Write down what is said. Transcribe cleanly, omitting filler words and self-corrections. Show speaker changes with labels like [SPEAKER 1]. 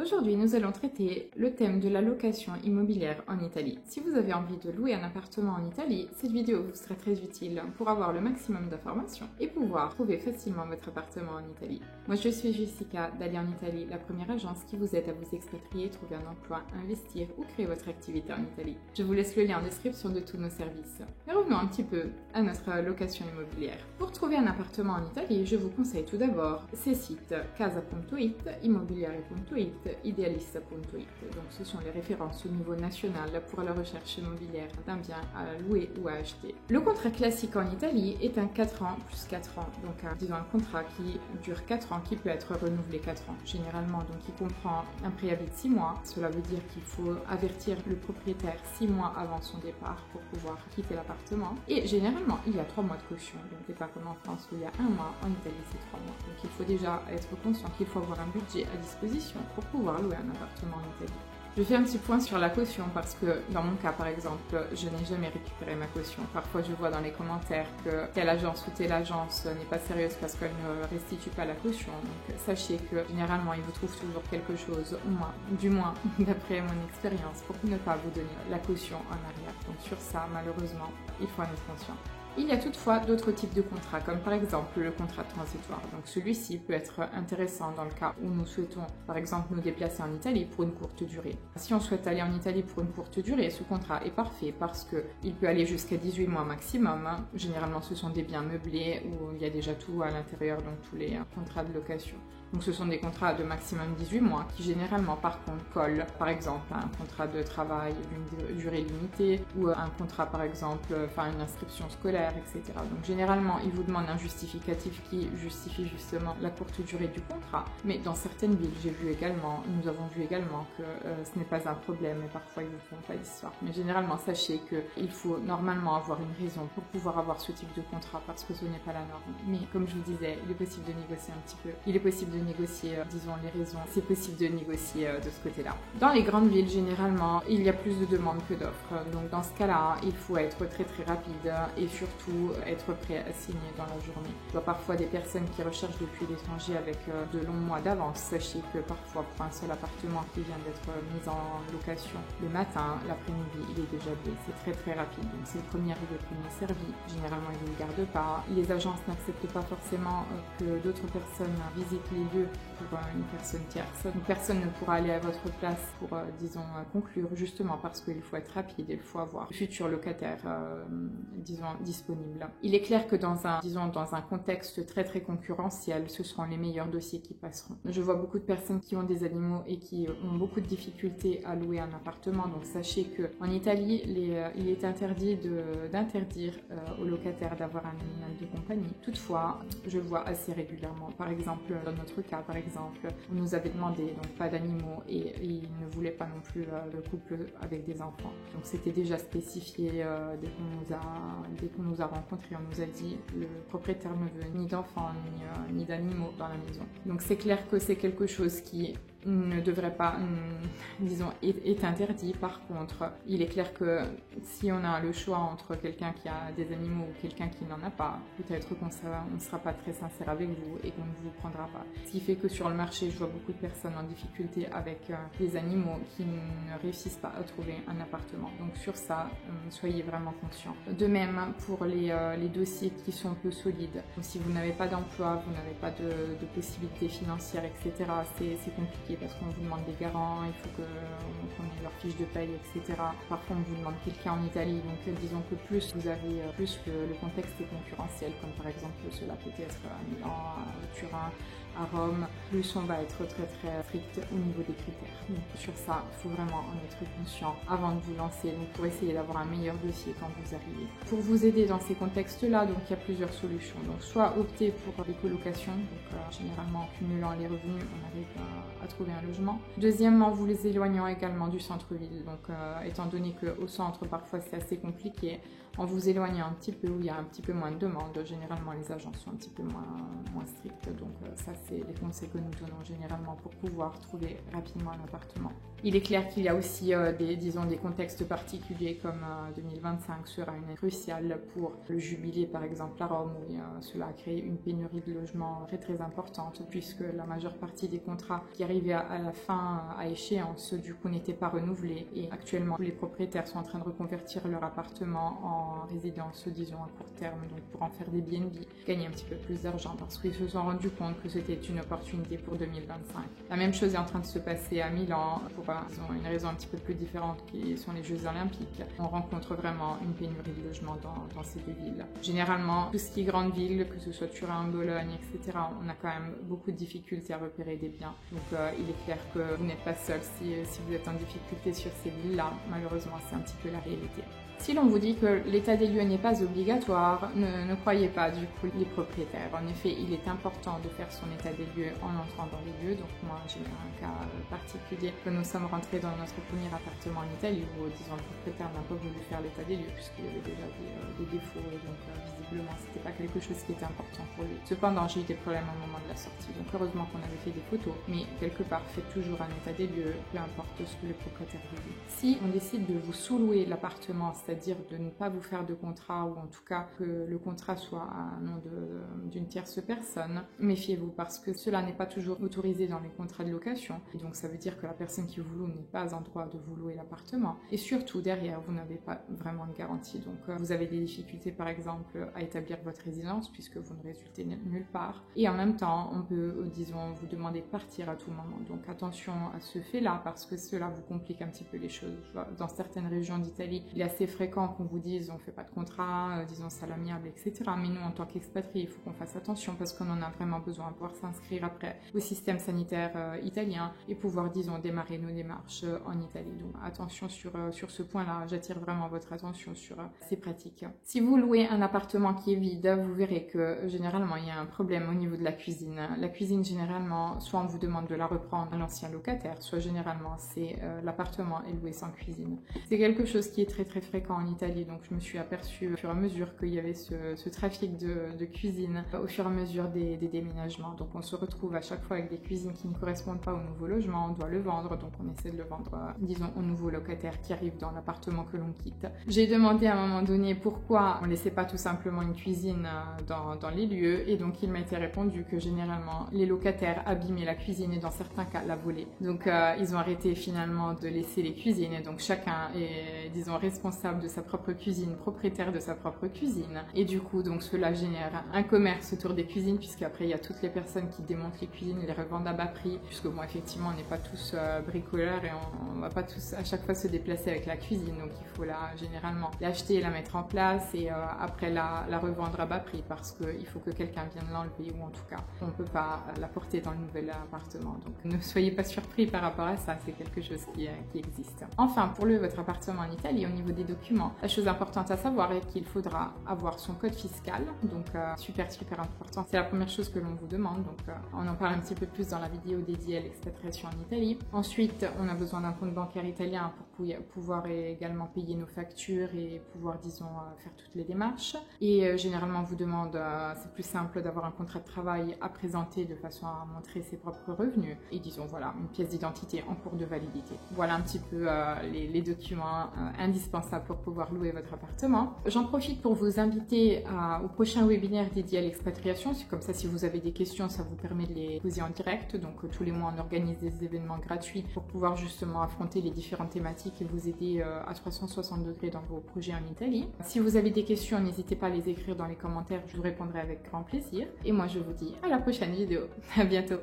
[SPEAKER 1] Aujourd'hui, nous allons traiter le thème de la location immobilière en Italie. Si vous avez envie de louer un appartement en Italie, cette vidéo vous sera très utile pour avoir le maximum d'informations et pouvoir trouver facilement votre appartement en Italie. Moi, je suis Jessica d'Aller en Italie, la première agence qui vous aide à vous expatrier, trouver un emploi, investir ou créer votre activité en Italie. Je vous laisse le lien en description de tous nos services. Mais revenons un petit peu à notre location immobilière. Pour trouver un appartement en Italie, je vous conseille tout d'abord ces sites casa.it, immobiliare.it, idealista.it. Donc ce sont les références au niveau national pour la recherche immobilière d'un bien à louer ou à acheter. Le contrat classique en Italie est un 4 ans plus 4 ans. Donc disons un contrat qui dure 4 ans, qui peut être renouvelé 4 ans. Généralement, donc il comprend un préavis de 6 mois. Cela veut dire qu'il faut avertir le propriétaire 6 mois avant son départ pour pouvoir quitter l'appartement. Et généralement, il y a 3 mois de caution. Donc c'est pas comme en France où il y a 1 mois. En Italie, c'est 3 mois. Donc il faut déjà être conscient qu'il faut avoir un budget à disposition pour pouvoir louer un appartement en Italie. Je fais un petit point sur la caution parce que dans mon cas par exemple, je n'ai jamais récupéré ma caution. Parfois je vois dans les commentaires que telle agence ou telle agence n'est pas sérieuse parce qu'elle ne restitue pas la caution. Donc sachez que généralement ils vous trouvent toujours quelque chose, du moins d'après mon expérience, pour ne pas vous donner la caution en arrière. Donc sur ça, malheureusement, il faut en être conscient. Il y a toutefois d'autres types de contrats, comme par exemple le contrat transitoire. Donc celui-ci peut être intéressant dans le cas où nous souhaitons, par exemple, nous déplacer en Italie pour une courte durée. Si on souhaite aller en Italie pour une courte durée, ce contrat est parfait parce qu'il peut aller jusqu'à 18 mois maximum. Généralement, ce sont des biens meublés où il y a déjà tout à l'intérieur, donc tous les contrats de location. Donc ce sont des contrats de maximum 18 mois qui généralement par contre collent par exemple à un contrat de travail d'une durée limitée ou un contrat par exemple, une inscription scolaire, etc. Donc généralement ils vous demandent un justificatif qui justifie justement la courte durée du contrat. Mais dans certaines villes, nous avons vu également que ce n'est pas un problème et parfois ils ne font pas l'histoire. Mais généralement sachez qu'il faut normalement avoir une raison pour pouvoir avoir ce type de contrat parce que ce n'est pas la norme. Mais comme je vous disais, il est possible de négocier un petit peu. Il est possible de négocier, disons, les raisons. C'est possible de négocier de ce côté-là. Dans les grandes villes, généralement, il y a plus de demandes que d'offres. Donc dans ce cas-là, il faut être très très rapide et surtout être prêt à signer dans la journée. Je vois parfois des personnes qui recherchent depuis l'étranger avec de longs mois d'avance. Sachez que parfois, pour un seul appartement qui vient d'être mis en location le matin, l'après-midi, il est déjà loué. C'est très très rapide. Donc c'est le premier arrivé, le premier servi. Généralement, ils ne le gardent pas. Les agences n'acceptent pas forcément que d'autres personnes visitent les lieux pour une personne tierce. Une personne ne pourra aller à votre place pour, disons, conclure, justement parce qu'il faut être rapide et il faut avoir le futur locataire, disons, disponible. Il est clair que dans un contexte très très concurrentiel, ce seront les meilleurs dossiers qui passeront. Je vois beaucoup de personnes qui ont des animaux et qui ont beaucoup de difficultés à louer un appartement, donc sachez qu'en Italie, il est interdit d'interdire aux locataires d'avoir un animal de compagnie. Toutefois, je le vois assez régulièrement. Par exemple, dans notre cas, on nous avait demandé donc pas d'animaux et ils ne voulaient pas non plus le couple avec des enfants. Donc c'était déjà spécifié dès qu'on nous a rencontrés, on nous a dit le propriétaire ne veut ni d'enfants ni d'animaux dans la maison. Donc c'est clair que c'est quelque chose qui ne devrait pas, disons, est interdit. Par contre, il est clair que si on a le choix entre quelqu'un qui a des animaux ou quelqu'un qui n'en a pas, peut-être qu'on ne sera pas très sincère avec vous et qu'on ne vous prendra pas. Ce qui fait que sur le marché, je vois beaucoup de personnes en difficulté avec des animaux qui ne réussissent pas à trouver un appartement. Donc sur ça, soyez vraiment conscients. De même pour les dossiers qui sont peu solides. Donc, si vous n'avez pas d'emploi, vous n'avez pas de possibilités financières, etc., c'est compliqué parce qu'on vous demande des garants, il faut qu'on ait leur fiche de paye, etc. Parfois on vous demande quelqu'un en Italie, donc disons que plus le contexte est concurrentiel, comme par exemple cela peut être à Milan, à Turin, à Rome, plus on va être très très strict au niveau des critères. Donc sur ça, il faut vraiment en être conscient avant de vous lancer, donc pour essayer d'avoir un meilleur dossier quand vous arrivez. Pour vous aider dans ces contextes-là, donc il y a plusieurs solutions. Donc soit opter pour des colocations, donc généralement en cumulant les revenus, on arrive à trouver un logement. Deuxièmement, vous les éloignant également du centre-ville, donc étant donné qu'au centre parfois c'est assez compliqué, en vous éloignant un petit peu où il y a un petit peu moins de demandes, généralement les agences sont un petit peu moins strictes, donc ça c'est les conseils que nous donnons généralement pour pouvoir trouver rapidement un appartement. Il est clair qu'il y a aussi des contextes particuliers comme 2025 sera une année cruciale pour le jubilé par exemple à Rome où cela a créé une pénurie de logements très importante puisque la majeure partie des contrats qui arrivaient à la fin à échéance du coup n'étaient pas renouvelés et actuellement les propriétaires sont en train de reconvertir leur appartement en résidence disons à court terme donc pour en faire des B&B, gagner un petit peu plus d'argent parce qu'ils se sont rendus compte que c'était une opportunité pour 2025. La même chose est en train de se passer à Milan pour une raison un petit peu plus différente qui sont les Jeux Olympiques. On rencontre vraiment une pénurie de logements dans ces deux villes. Généralement, tout ce qui est grande ville, que ce soit Turin, Bologne, etc., on a quand même beaucoup de difficultés à repérer des biens. Donc il est clair que vous n'êtes pas seul si vous êtes en difficulté sur ces villes-là. Malheureusement, c'est un petit peu la réalité. Si l'on vous dit que l'état des lieux n'est pas obligatoire, ne croyez pas du coup les propriétaires. En effet, il est important de faire son état des lieux en entrant dans les lieux. Donc moi, j'ai un cas particulier que nous sommes rentrés dans notre premier appartement en Italie où, disons, le propriétaire n'a pas voulu faire l'état des lieux puisqu'il y avait déjà des défauts et donc visiblement, c'était pas quelque chose qui était important pour lui. Cependant, j'ai eu des problèmes au moment de la sortie. Donc heureusement qu'on avait fait des photos, mais quelque part, faites toujours un état des lieux, peu importe ce que le propriétaire vous dit. Si on décide de vous sous-louer l'appartement, c'est-à-dire de ne pas vous faire de contrat ou en tout cas que le contrat soit à nom d'une tierce personne, méfiez-vous parce que cela n'est pas toujours autorisé dans les contrats de location et donc ça veut dire que la personne qui vous loue n'est pas en droit de vous louer l'appartement et surtout derrière vous n'avez pas vraiment de garantie donc vous avez des difficultés par exemple à établir votre résidence puisque vous ne résultez nulle part et en même temps on peut disons vous demander de partir à tout moment donc attention à ce fait là parce que cela vous complique un petit peu les choses. Dans certaines régions d'Italie il est assez fréquent qu'on vous dise on fait pas de contrat, disons ça l'amiable, etc. Mais nous en tant qu'expatriés, il faut qu'on fasse attention parce qu'on en a vraiment besoin, pouvoir s'inscrire après au système sanitaire italien et pouvoir, disons, démarrer nos démarches en Italie. Donc attention sur ce point-là, j'attire vraiment votre attention sur ces pratiques. Si vous louez un appartement qui est vide, vous verrez que généralement il y a un problème au niveau de la cuisine. La cuisine généralement, soit on vous demande de la reprendre à l'ancien locataire, soit généralement c'est l'appartement est loué sans cuisine. C'est quelque chose qui est très fréquent en Italie, donc je me suis aperçue au fur et à mesure qu'il y avait ce trafic de cuisine au fur et à mesure des déménagements. Donc on se retrouve à chaque fois avec des cuisines qui ne correspondent pas au nouveau logement, on doit le vendre, donc on essaie de le vendre, disons, au nouveau locataire qui arrive dans l'appartement que l'on quitte. J'ai demandé à un moment donné pourquoi on ne laissait pas tout simplement une cuisine dans les lieux, et donc il m'a été répondu que généralement les locataires abîmaient la cuisine et dans certains cas la volaient. Donc ils ont arrêté finalement de laisser les cuisines, et donc chacun est, disons, responsable de sa propre cuisine, propriétaire de sa propre cuisine, et du coup donc cela génère un commerce autour des cuisines puisqu'après il y a toutes les personnes qui démontent les cuisines et les revendent à bas prix puisque bon effectivement on n'est pas tous bricoleurs et on va pas tous à chaque fois se déplacer avec la cuisine, donc il faut généralement l'acheter, la mettre en place et après la revendre à bas prix parce qu'il faut que quelqu'un vienne l'enlever ou en tout cas on peut pas la porter dans le nouvel appartement, donc ne soyez pas surpris par rapport à ça, c'est quelque chose qui existe. Enfin, pour louer votre appartement en Italie, au niveau des documents, la chose importante à savoir est qu'il faudra avoir son code fiscal, donc super important, c'est la première chose que l'on vous demande, donc on en parle un petit peu plus dans la vidéo dédiée à l'expatriation en Italie. Ensuite, on a besoin d'un compte bancaire italien pour pouvoir également payer nos factures et pouvoir, disons, faire toutes les démarches. Et généralement, on vous demande, c'est plus simple d'avoir un contrat de travail à présenter de façon à montrer ses propres revenus et, disons, voilà, une pièce d'identité en cours de validité. Voilà un petit peu les documents indispensables pour pouvoir louer votre appartement. J'en profite pour vous inviter au prochain webinaire dédié à l'expatriation. C'est comme ça, si vous avez des questions, ça vous permet de les poser en direct. Donc tous les mois, on organise des événements gratuits pour pouvoir justement affronter les différentes thématiques et vous aider à 360 degrés dans vos projets en Italie. Si vous avez des questions, n'hésitez pas à les écrire dans les commentaires, je vous répondrai avec grand plaisir. Et moi, je vous dis à la prochaine vidéo. À bientôt.